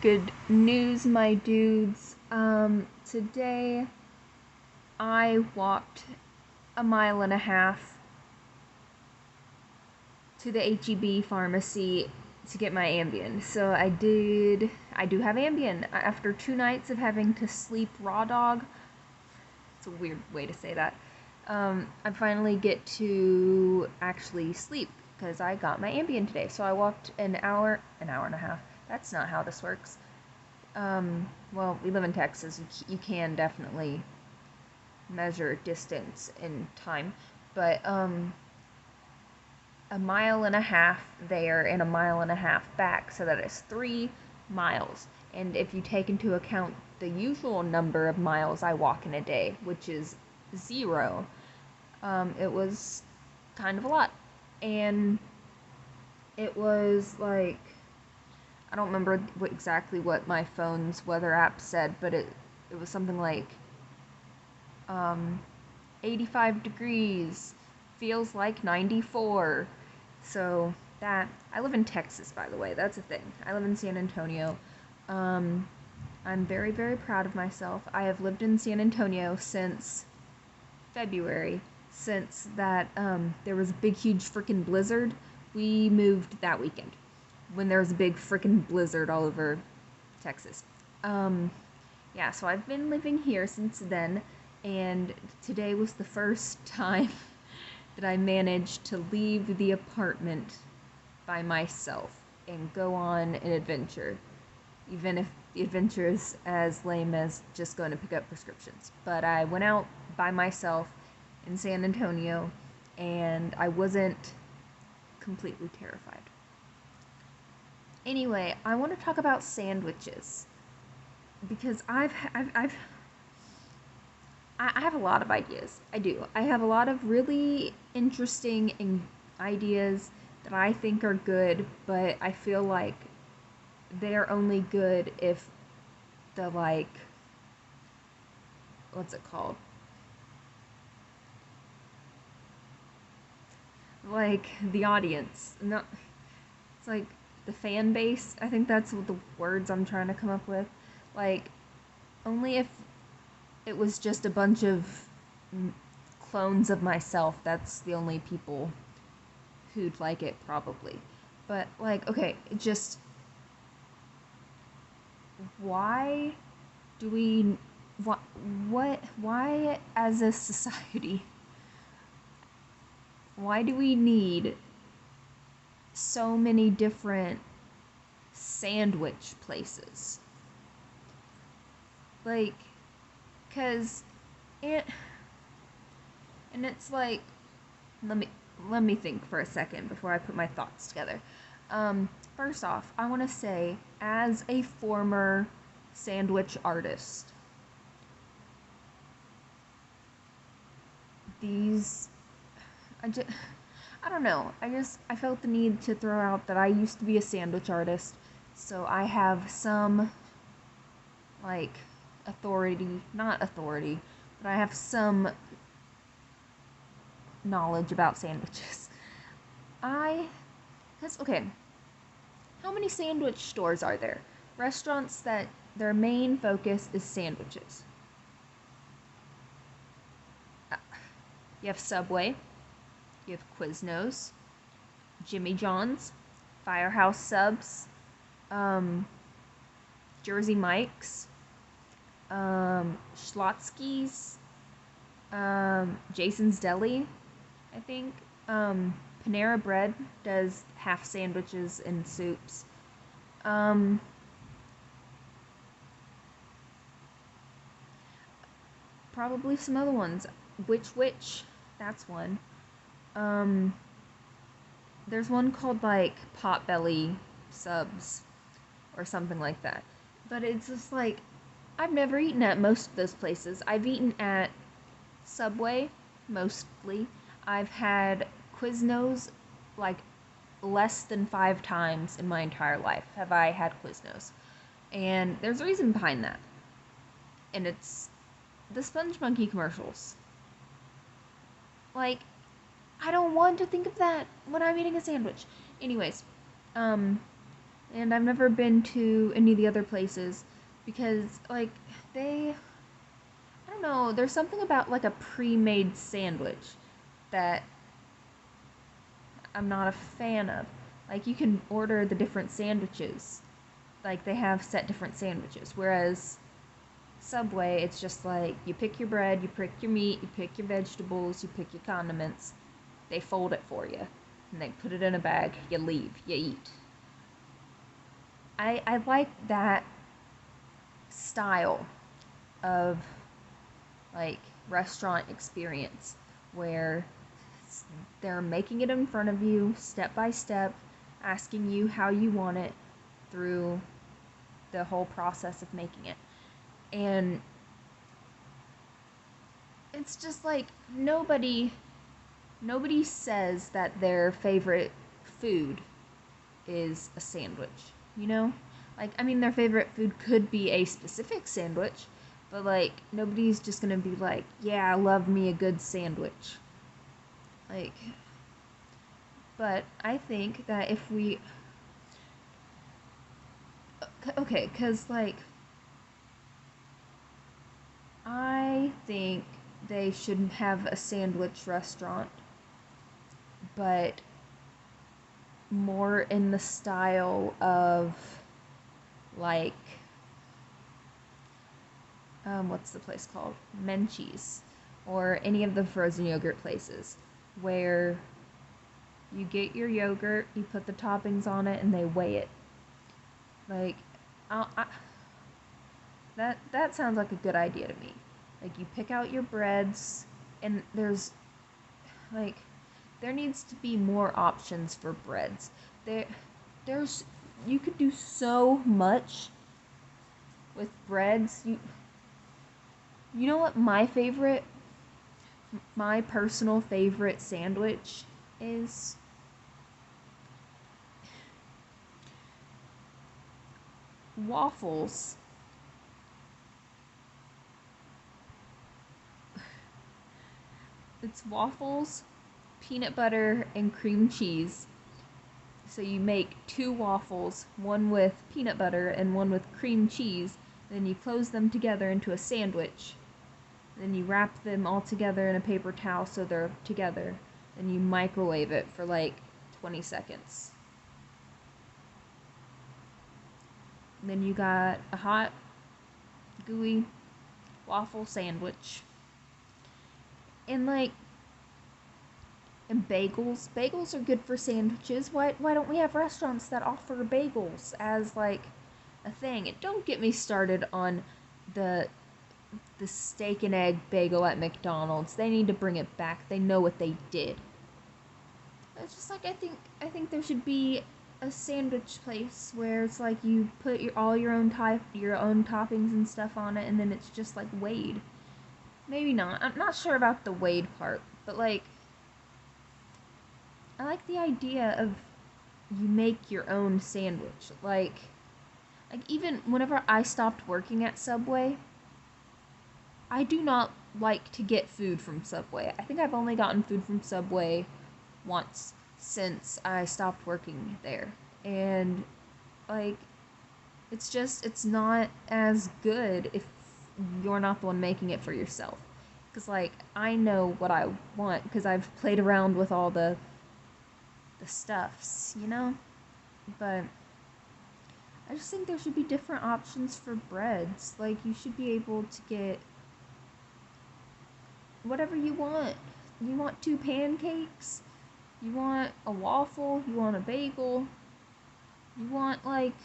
Good news, my dudes. Today I walked a mile and a half to the HEB pharmacy to get my Ambien. So I do have Ambien after 2 nights of having to sleep raw dog. It's a weird way to say that. I finally get to actually sleep because I got my Ambien today. So I walked an hour and a half. That's not how this works. Well, we live in Texas. You can definitely measure distance in time, but a mile and a half there and a mile and a half back, so that is 3 miles. And if you take into account the usual number of miles I walk in a day, which is 0, it was kind of a lot. And it was like, I don't remember exactly what my phone's weather app said, but it was something like 85 degrees, feels like 94. So that, I live in Texas, by the way, that's a thing. I live in San Antonio. I'm very, very proud of myself. I have lived in San Antonio since February, since that there was a big, huge freaking blizzard. We moved that weekend when there was a big freaking blizzard all over Texas. Yeah, so I've been living here since then, and today was the first time that I managed to leave the apartment by myself and go on an adventure, even if the adventure is as lame as just going to pick up prescriptions. But I went out by myself in San Antonio, and I wasn't completely terrified. Anyway, I want to talk about sandwiches because I have a lot of ideas. I do. I have a lot of really interesting ideas that I think are good, but I feel like they're only good if the, like, what's it called? Like, the audience. No, it's like the fan base. I think that's what the words I'm trying to come up with. Like, only if it was just a bunch of clones of myself, that's the only people who'd like it, probably. But, like, okay, just why do we why as a society, why do we need so many different sandwich places? Like, cause it, and it's like, let me think for a second before I put my thoughts together. First off, I want to say, as a former sandwich artist, these, I don't know. I felt the need to throw out that I used to be a sandwich artist, so I have some, like, not authority, but I have some knowledge about sandwiches. Okay, how many sandwich stores are there? Restaurants that their main focus is sandwiches. You have Subway, you have Quiznos, Jimmy John's, Firehouse Subs, Jersey Mike's, Schlotsky's, Jason's Deli, I think. Panera Bread does half sandwiches and soups. Probably some other ones. Which, that's one. There's one called, like, Potbelly Subs or something like that. But it's just like, I've never eaten at most of those places. I've eaten at Subway, mostly. I've had Quiznos, like, less than 5 times in my entire life have I had Quiznos. And there's a reason behind that. And it's the Sponge Monkey commercials. Like, I don't want to think of that when I'm eating a sandwich. Anyways, And I've never been to any of the other places because, like, they, I don't know, there's something about like a pre-made sandwich that I'm not a fan of. Like, you can order the different sandwiches, like, they have set different sandwiches, whereas Subway, it's just like you pick your bread, you pick your meat, you pick your vegetables, you pick your condiments, they fold it for you, and they put it in a bag, you leave, you eat. I like that style of like restaurant experience where they're making it in front of you step by step, asking you how you want it through the whole process of making it. And it's just like nobody says that their favorite food is a sandwich, you know? Like, I mean, their favorite food could be a specific sandwich, but like, nobody's just gonna be like, yeah, I love me a good sandwich. Like, but I think that if we, okay, because like, I think they should have a sandwich restaurant, but more in the style of like what's the place called? Menchie's or any of the frozen yogurt places where you get your yogurt, you put the toppings on it, and they weigh it. Like, I, that sounds like a good idea to me. Like, you pick out your breads, and like there needs to be more options for breads. There's you could do so much with breads. You know what my personal favorite sandwich is? Waffles. It's waffles, peanut butter, and cream cheese. So you make two waffles, one with peanut butter and one with cream cheese. Then you close them together into a sandwich. Then you wrap them all together in a paper towel so they're together. Then you microwave it for like 20 seconds. And then you got a hot, gooey waffle sandwich. And like, and bagels. Bagels are good for sandwiches. Why don't we have restaurants that offer bagels as like a thing? And don't get me started on the the steak and egg bagel at McDonald's. They need to bring it back. They know what they did. It's just like I think there should be a sandwich place where it's like you put all your own toppings and stuff on it, and then it's just like weighed. Maybe not. I'm not sure about the weighed part, but like I like the idea of you make your own sandwich. Like even whenever I stopped working at Subway, I do not like to get food from Subway. I think I've only gotten food from Subway once since I stopped working there. And like it's not as good if you're not the one making it for yourself. Cuz like I know what I want because I've played around with all the stuffs, you know? But I just think there should be different options for breads. Like you should be able to get whatever you want. You want two pancakes? You want a waffle? You want a bagel? You want like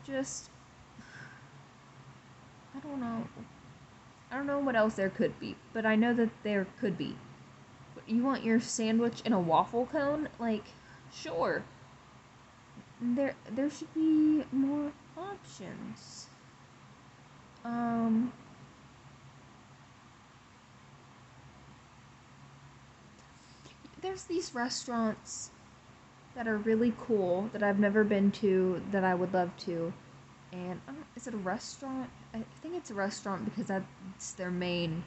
just I don't know. I don't know what else there could be, but I know that there could be. You want your sandwich in a waffle cone? Like, sure. There should be more options. Um there's these restaurants that are really cool that I've never been to that I would love to. And is it a restaurant? I think it's a restaurant because that's their main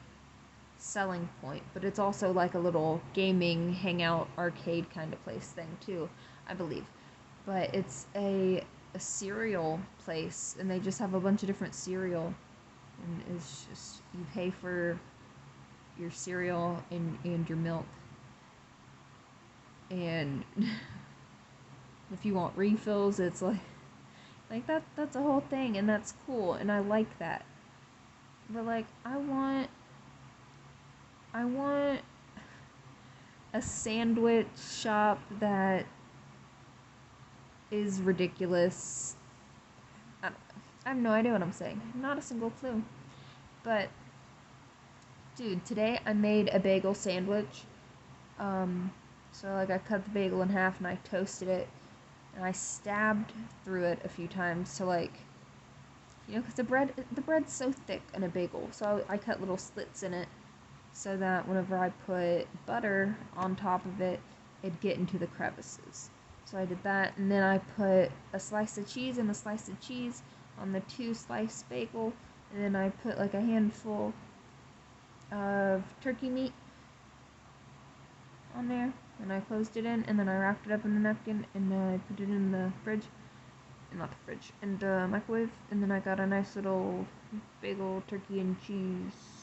selling point, but it's also like a little gaming hangout arcade kind of place thing too, I believe. but it's a cereal place, and they just have a bunch of different cereal, and it's just you pay for your cereal and your milk, and if you want refills, it's like that's a whole thing, and that's cool, and I like that. But like I want a sandwich shop that is ridiculous. I have no idea what I'm saying. Not a single clue. But dude, today I made a bagel sandwich. Um, so like I cut the bagel in half and I toasted it, and I stabbed through it a few times to like, because the bread's so thick in a bagel. So I cut little slits in it so that whenever I put butter on top of it, it'd get into the crevices. So I did that, and then I put a slice of cheese and a slice of cheese on the 2 slice bagel, and then I put like a handful of turkey meat on there, and I closed it in, and then I wrapped it up in the napkin, and I put it in the fridge, not the fridge, in the microwave, and then I got a nice little bagel, turkey, and cheese